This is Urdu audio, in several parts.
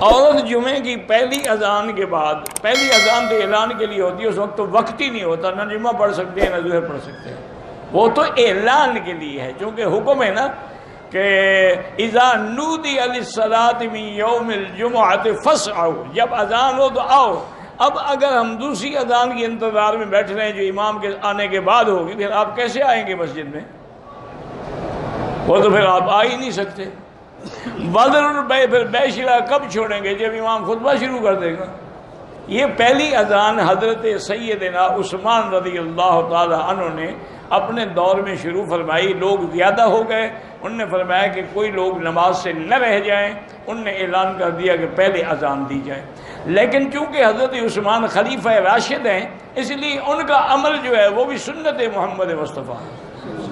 عورت جمعے کی پہلی اذان کے بعد، پہلی اذان تو اعلان کے لیے ہوتی ہے، اس وقت تو وقت ہی نہیں ہوتا، نہ جمعہ پڑھ سکتے ہیں نہ ظہر پڑھ سکتے ہیں، وہ تو اعلان کے لیے ہے، چونکہ حکم ہے نا کہ اذا نودی للصلاۃ من یوم الجمعۃ فاسعوا، جب اذان ہو تو آؤ۔ اب اگر ہم دوسری اذان کے انتظار میں بیٹھ رہے ہیں جو امام کے آنے کے بعد ہوگی، پھر آپ کیسے آئیں گے مسجد میں؟ وہ تو پھر آپ آ ہی نہیں سکتے۔ بدر البیع، پھر بیع شرا کب چھوڑیں گے؟ جب امام خطبہ شروع کر دے گا۔ یہ پہلی اذان حضرت سیدنا عثمان رضی اللہ تعالی عنہ نے اپنے دور میں شروع فرمائی۔ لوگ زیادہ ہو گئے، انہوں نے فرمایا کہ کوئی لوگ نماز سے نہ رہ جائیں، انہوں نے اعلان کر دیا کہ پہلے اذان دی جائے۔ لیکن چونکہ حضرت عثمان خلیفہ راشد ہیں، اس لیے ان کا عمل جو ہے وہ بھی سنت محمد مصطفیٰ،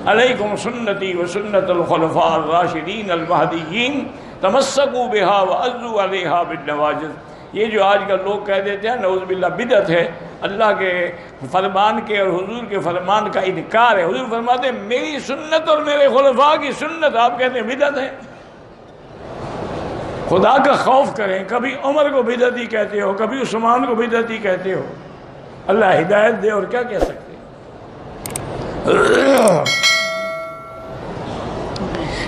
علیکم سنتی و سنت الخلفاء الراشدین المہدیین تمسکوا بہا وعضوا علیہا بالنواجذ۔ یہ جو آج کل لوگ کہہ دیتے ہیں نعوذ باللہ بدعت ہے، اللہ کے فرمان کے اور حضور کے فرمان کا انکار ہے۔ حضور فرماتے ہیں میری سنت اور میرے خلفاء کی سنت، آپ کہتے ہیں بدعت ہے۔ خدا کا خوف کریں، کبھی عمر کو بدعتی کہتے ہو، کبھی عثمان کو بدعتی کہتے ہو، اللہ ہدایت دے، اور کیا کہہ سکتے ہیں۔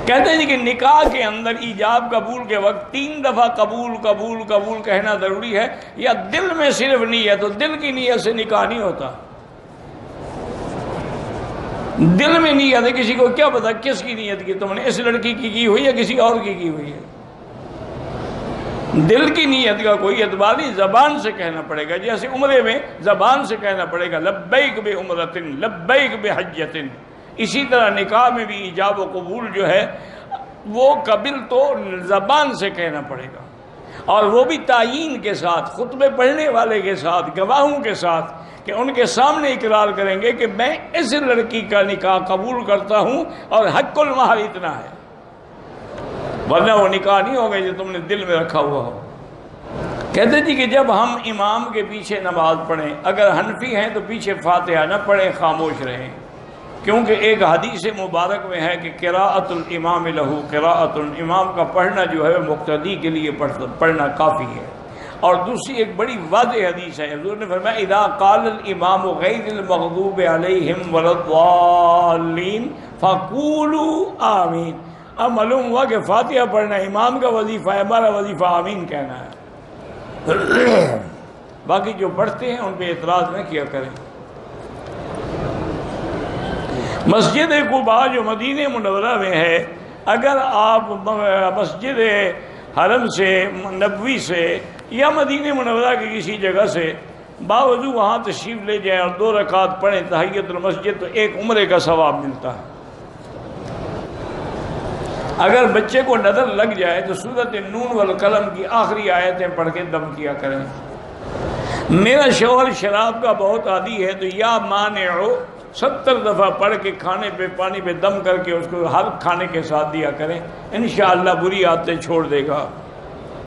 کہتے ہیں کہ نکاح کے اندر ایجاب قبول کے وقت 3 دفعہ قبول قبول قبول کہنا ضروری ہے، یا دل میں صرف نیت، تو دل کی نیت سے نکاح نہیں ہوتا۔ دل میں نیت ہے، کسی کو کیا پتا کس کی نیت کی تم نے، اس لڑکی کی ہوئی یا کسی اور کی ہوئی ہے۔ دل کی نیت کا کوئی اعتبار نہیں، زبان سے کہنا پڑے گا، جیسے عمرے میں زبان سے کہنا پڑے گا لبیک بعمرۃ لبیک بحجۃ، اسی طرح نکاح میں بھی ایجاب و قبول جو ہے وہ قبل تو زبان سے کہنا پڑے گا، اور وہ بھی تعیین کے ساتھ، خطبے پڑھنے والے کے ساتھ، گواہوں کے ساتھ، کہ ان کے سامنے اقرار کریں گے کہ میں اس لڑکی کا نکاح قبول کرتا ہوں اور حق المہر اتنا ہے، ورنہ وہ نکاح نہیں ہوگا جو تم نے دل میں رکھا ہوا ہو۔ کہتے جی کہ جب ہم امام کے پیچھے نماز پڑھیں، اگر حنفی ہیں تو پیچھے فاتحہ نہ پڑھیں، خاموش رہیں، کیونکہ ایک حدیث مبارک میں ہے کہ قراءۃ الامام لہو قراءۃ، امام کا پڑھنا جو ہے مقتدی کے لیے پڑھنا کافی ہے۔ اور دوسری ایک بڑی واضح حدیث ہے، حضور نے فرمایا اذا قال الامام غیر المغضوب علیہم ولا الضالین فقولوا آمین۔ اب معلوم ہوا کہ فاتحہ پڑھنا امام کا وظیفہ ہے، ہمارا وظیفہ آمین کہنا ہے۔ باقی جو پڑھتے ہیں ان پہ اعتراض نہ کیا کریں۔ مسجد قباء جو مدینہ منورہ میں ہے، اگر آپ مسجد حرم سے، نبوی سے، یا مدینہ منورہ کی کسی جگہ سے باوضو وہاں تشریف لے جائیں اور 2 رکعت پڑھیں تحیۃ المسجد، تو ایک عمرے کا ثواب ملتا ہے۔ اگر بچے کو نظر لگ جائے تو سورۃ نون والقلم کی آخری آیتیں پڑھ کے دم کیا کریں۔ میرا شوہر شراب کا بہت عادی ہے، تو یا مانعو 70 دفعہ پڑھ کے کھانے پہ پانی پہ دم کر کے اس کو ہر کھانے کے ساتھ دیا کریں، انشاءاللہ بری عادتیں چھوڑ دے گا۔